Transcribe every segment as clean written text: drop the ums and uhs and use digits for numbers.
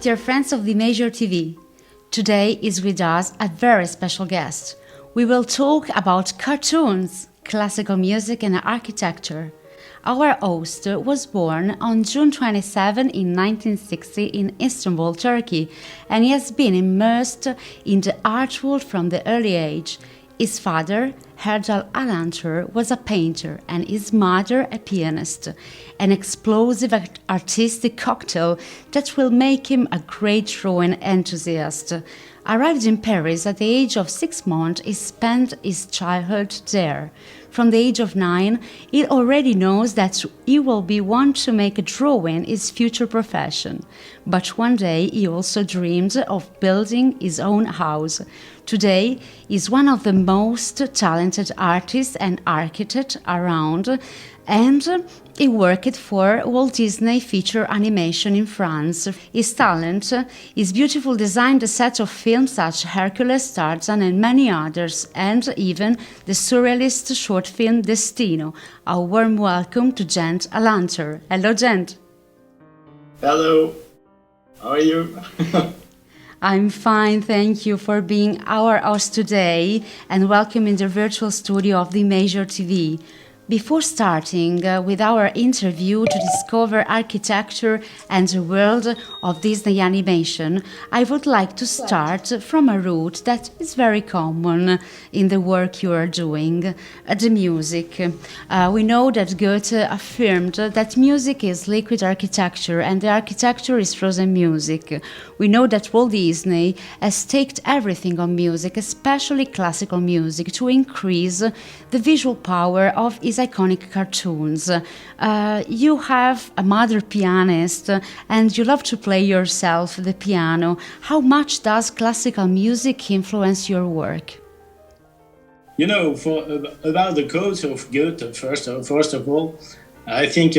Dear friends of the Major TV, today is with us a very special guest. We will talk about cartoons, classical music and architecture. Our host was born on June 27 in 1960 in Istanbul, Turkey, and he has been immersed in the art world from the early age. His father, Erdal Alantar, was a painter and his mother a pianist, an explosive artistic cocktail that will make him a great drawing enthusiast. Arrived in Paris at the age of 6 months, he spent his childhood there. From the age of 9, he already knows that he will be one to make a drawing his future profession. But one day he also dreamed of building his own house. Today he is one of the most talented artists and architects around, and he worked for Walt Disney feature animation in France. His talent, his beautiful design, the set of films such as Hercules, Tarzan and many others, and even the surrealist short film Destino. A warm welcome to Cent Alantar. Hello, Cent. Hello, how are you? I'm fine, thank you for being our host today and welcome in the virtual studio of the Major TV. Before starting with our interview to discover architecture and the world of Disney animation, I would like to start from a route that is very common in the work you are doing, the music. We know that Goethe affirmed that music is liquid architecture and the architecture is frozen music. We know that Walt Disney has staked everything on music, especially classical music, to increase the visual power of his iconic cartoons. You have a mother pianist and you love to play yourself the piano. How much does classical music influence your work? You know, about the quote of Goethe, first of all, I think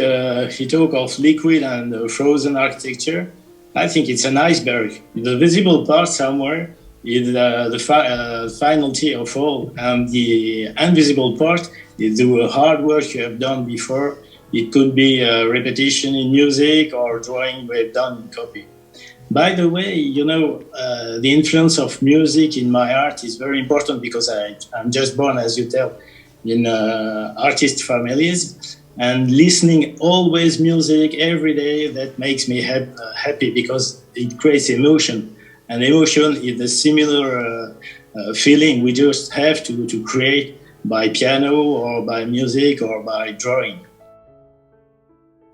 he talked of liquid and frozen architecture. I think it's an iceberg. The visible part somewhere is the finality of all, and the invisible part is the hard work you have done before. It could be a repetition in music or drawing we have done in copy. By the way, you know, the influence of music in my art is very important because I'm just born, as you tell, in artist families. And listening always music every day, that makes me happy because it creates emotion. And emotion is a similar feeling we just have to create by piano or by music or by drawing.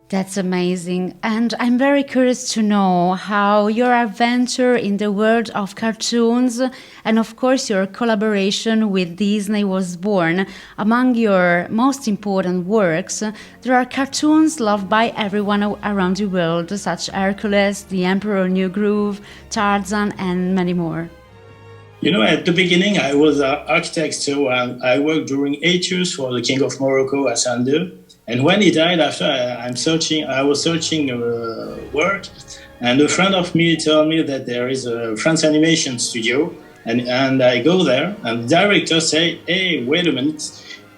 That's amazing. And I'm very curious to know how your adventure in the world of cartoons and, of course, your collaboration with Disney was born. Among your most important works, there are cartoons loved by everyone around the world, such as Hercules, The Emperor New Groove, Tarzan, and many more. You know, at the beginning, I was an architect, so I worked during 8 years for the King of Morocco, Hassan. And when he died, after I was searching work, and a friend of me told me that there is a French animation studio, and I go there, and the director say, "Hey, wait a minute,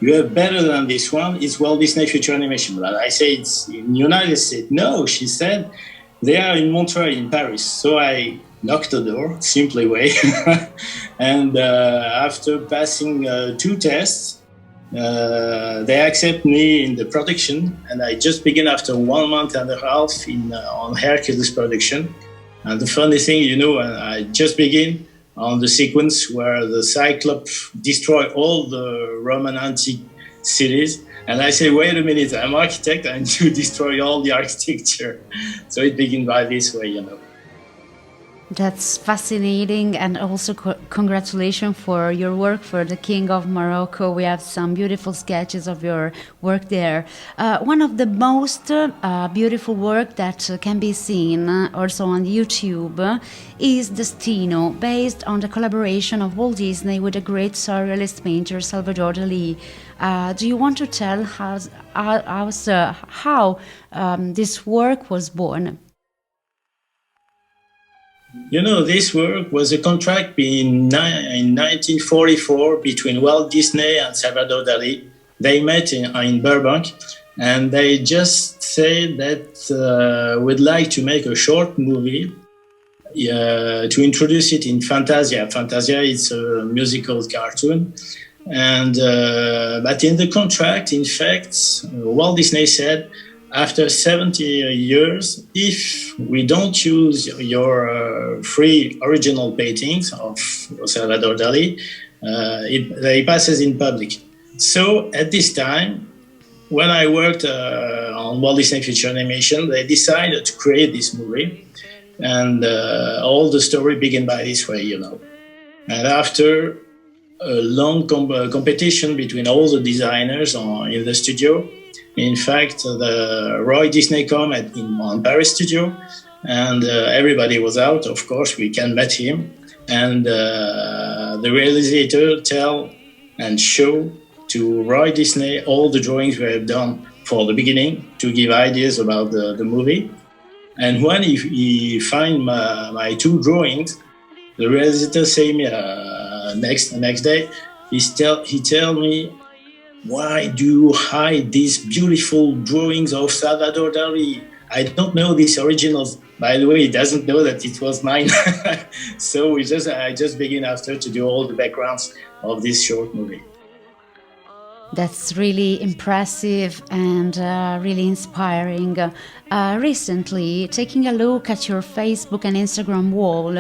you have better than this one. It's Walt Disney Future Animation." But I say it's in the United States. No, she said they are in Montreal, in Paris. So I knocked the door, simply way, and after passing 2 tests. They accept me in the production, and I just begin after 1 month and a half on Hercules production. And the funny thing, you know, I just begin on the sequence where the Cyclops destroy all the Roman antique cities. And I say, wait a minute, I'm architect and you destroy all the architecture. So it begins by this way, you know. That's fascinating, and also congratulations for your work for the King of Morocco. We have some beautiful sketches of your work there. One of the most beautiful work that can be seen also on YouTube is Destino, based on the collaboration of Walt Disney with the great surrealist painter Salvador Dalì. Do you want to tell us how this work was born? You know, this work was a contract in 1944 between Walt Disney and Salvador Dalì. They met in Burbank, and they just said that we'd like to make a short movie to introduce it in Fantasia. Fantasia is a musical cartoon. And but in the contract, in fact, Walt Disney said, after 70 years, if we don't use your free original paintings of Salvador Dalì, they passes in public. So at this time, when I worked on Walt Disney feature animation, they decided to create this movie, and all the story began by this way, you know. And after a long competition between all the designers in the studio, in fact, the Roy Disney come on Paris studio, and everybody was out. Of course, we can meet him, and the realizator tell and show to Roy Disney all the drawings we have done for the beginning to give ideas about the movie. And when he find my two drawings, the realizator say me next day, he tell me, why do you hide these beautiful drawings of Salvador Dalì? I don't know these originals. By the way, he doesn't know that it was mine. So I just begin after to do all the backgrounds of this short movie. That's really impressive and really inspiring. Recently, taking a look at your Facebook and Instagram wall,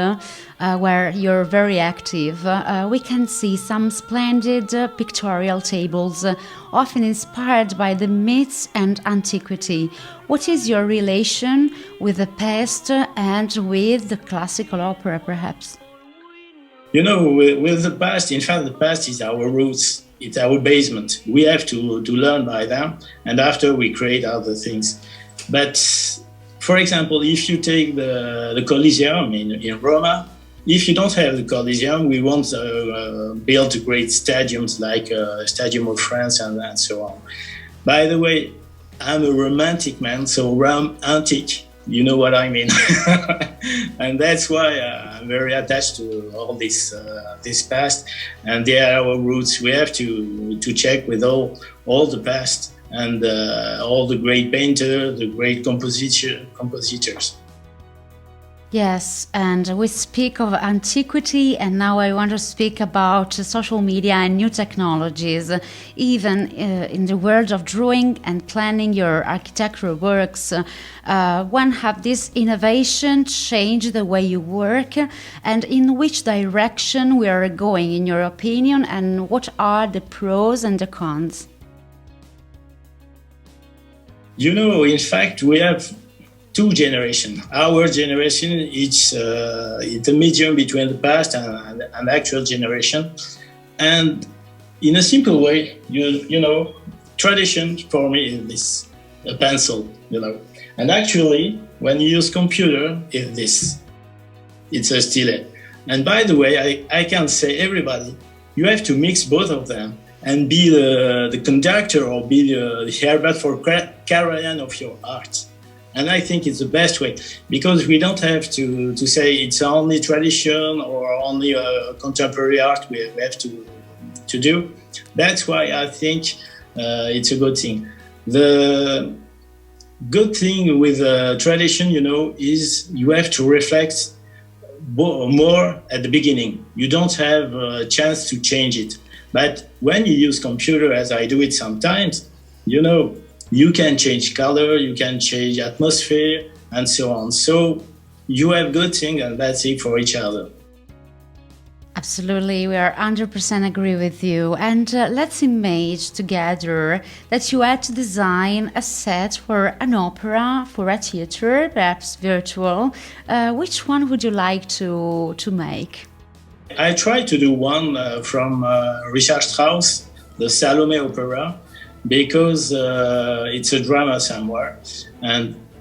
where you're very active, we can see some splendid pictorial tables, often inspired by the myths and antiquity. What is your relation with the past and with the classical opera, perhaps? You know, with the past, in fact, the past is our roots. It's our basement. We have to learn by them, and after we create other things. But, for example, if you take the Coliseum in Roma, if you don't have the Coliseum, we won't build great stadiums like Stadium of France and so on. By the way, I'm a romantic man, so antique. You know what I mean. And that's why I'm very attached to all this past, and they are our roots. We have to check with all the past and all the great painters, the great compositors. Yes, and we speak of antiquity, and now I want to speak about social media and new technologies. Even in the world of drawing and planning your architectural works, when have this innovation changed the way you work, and in which direction we are going, in your opinion, and what are the pros and the cons? You know, in fact, we have two generations. Our generation is the medium between the past and actual generation. And in a simple way, you know, tradition for me is this, a pencil, you know. And actually, when you use computer, it's a stylet. And by the way, I can say everybody, you have to mix both of them and be the conductor or be the Herbert for Karajan of your art. And I think it's the best way, because we don't have to say it's only tradition or only contemporary art we have to do. That's why I think it's a good thing. The good thing with tradition, you know, is you have to reflect more at the beginning. You don't have a chance to change it. But when you use computer, as I do it sometimes, you know, you can change color, you can change atmosphere, and so on. So you have good thing and bad thing for each other. Absolutely, we are 100% agree with you. And let's imagine together that you had to design a set for an opera, for a theater, perhaps virtual. Which one would you like to make? I tried to do one from Richard Strauss, the Salome opera, because it's a drama somewhere.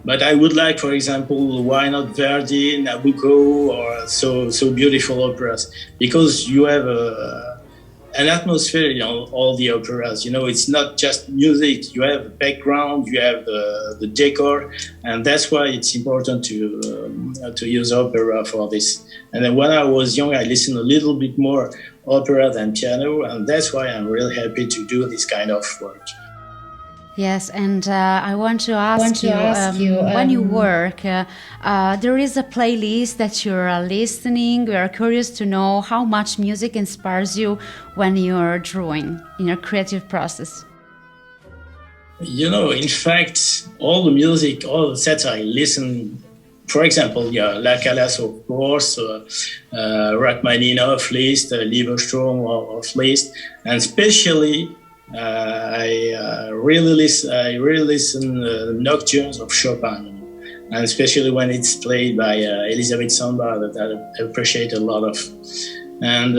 But I would like, for example, why not Verdi, Nabucco, or so beautiful operas, because you have an atmosphere in all the operas. You know, it's not just music. You have a background, you have the decor, and that's why it's important to use opera for this. And then when I was young, I listened a little bit more opera than piano, and that's why I'm really happy to do this kind of work. Yes, and I want to ask you, when you work, there is a playlist that you're listening. We are curious to know how much music inspires you when you're drawing in your creative process. In fact, all the music, all the sets I listen, for example, La Calas, of course, Rachmaninoff list, Lieberstrom of list, and especially I really listen nocturnes of Chopin, and especially when it's played by Elisabeth Samba, that I appreciate a lot of. And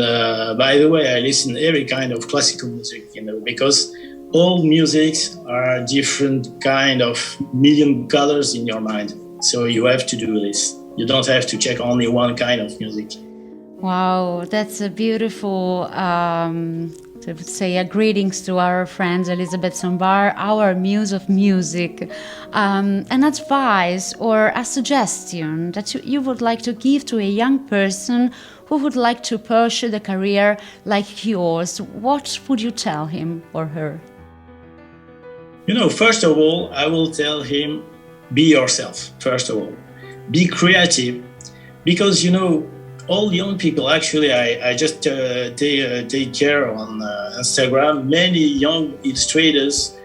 by the way, I listen every kind of classical music, because all musics are different kind of million colors in your mind. So you have to do this. You don't have to check only one kind of music. Wow, that's a beautiful, I would say, a greetings to our friend Elisabeth Sambar, our muse of music. An advice or a suggestion that you would like to give to a young person who would like to pursue the career like yours, what would you tell him or her? First of all, I will tell him, be yourself, first of all. Be creative, because, all young people, actually, I just take care on Instagram. Many young illustrators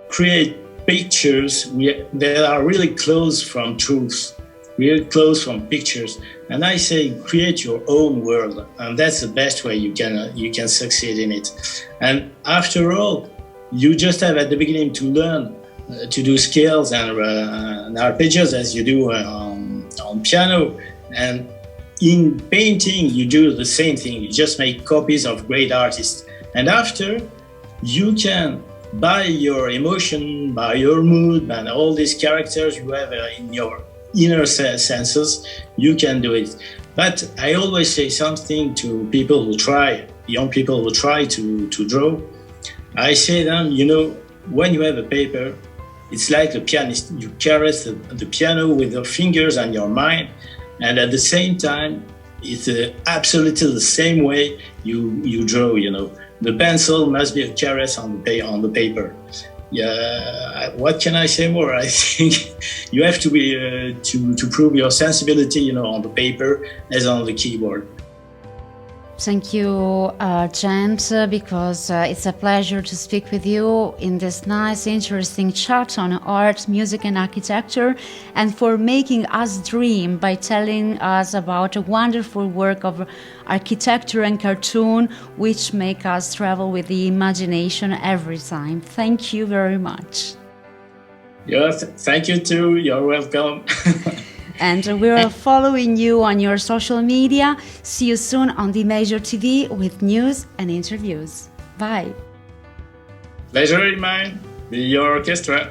create pictures that are really close from truth, really close from pictures. And I say, create your own world, and that's the best way you can succeed in it. And after all, you just have at the beginning to learn to do scales and arpeggios as you do on piano. And in painting, you do the same thing. You just make copies of great artists. And after, you can, by your emotion, by your mood, and all these characters you have in your inner senses, you can do it. But I always say something to people who try, young people who try to draw. I say them, when you have a paper, it's like a pianist. You caress the piano with your fingers and your mind. And at the same time, it's absolutely the same way you draw, The pencil must be a caress on the paper. Yeah, what can I say more? I think you have to be to prove your sensibility, on the paper as on the keyboard. Thank you, Cent, because it's a pleasure to speak with you in this nice, interesting chat on art, music, and architecture, and for making us dream by telling us about a wonderful work of architecture and cartoon, which make us travel with the imagination every time. Thank you very much. Yeah, thank you too. You're welcome. And we're following you on your social media. See you soon on the Major TV with news and interviews. Bye. Pleasure in mine. Be your orchestra.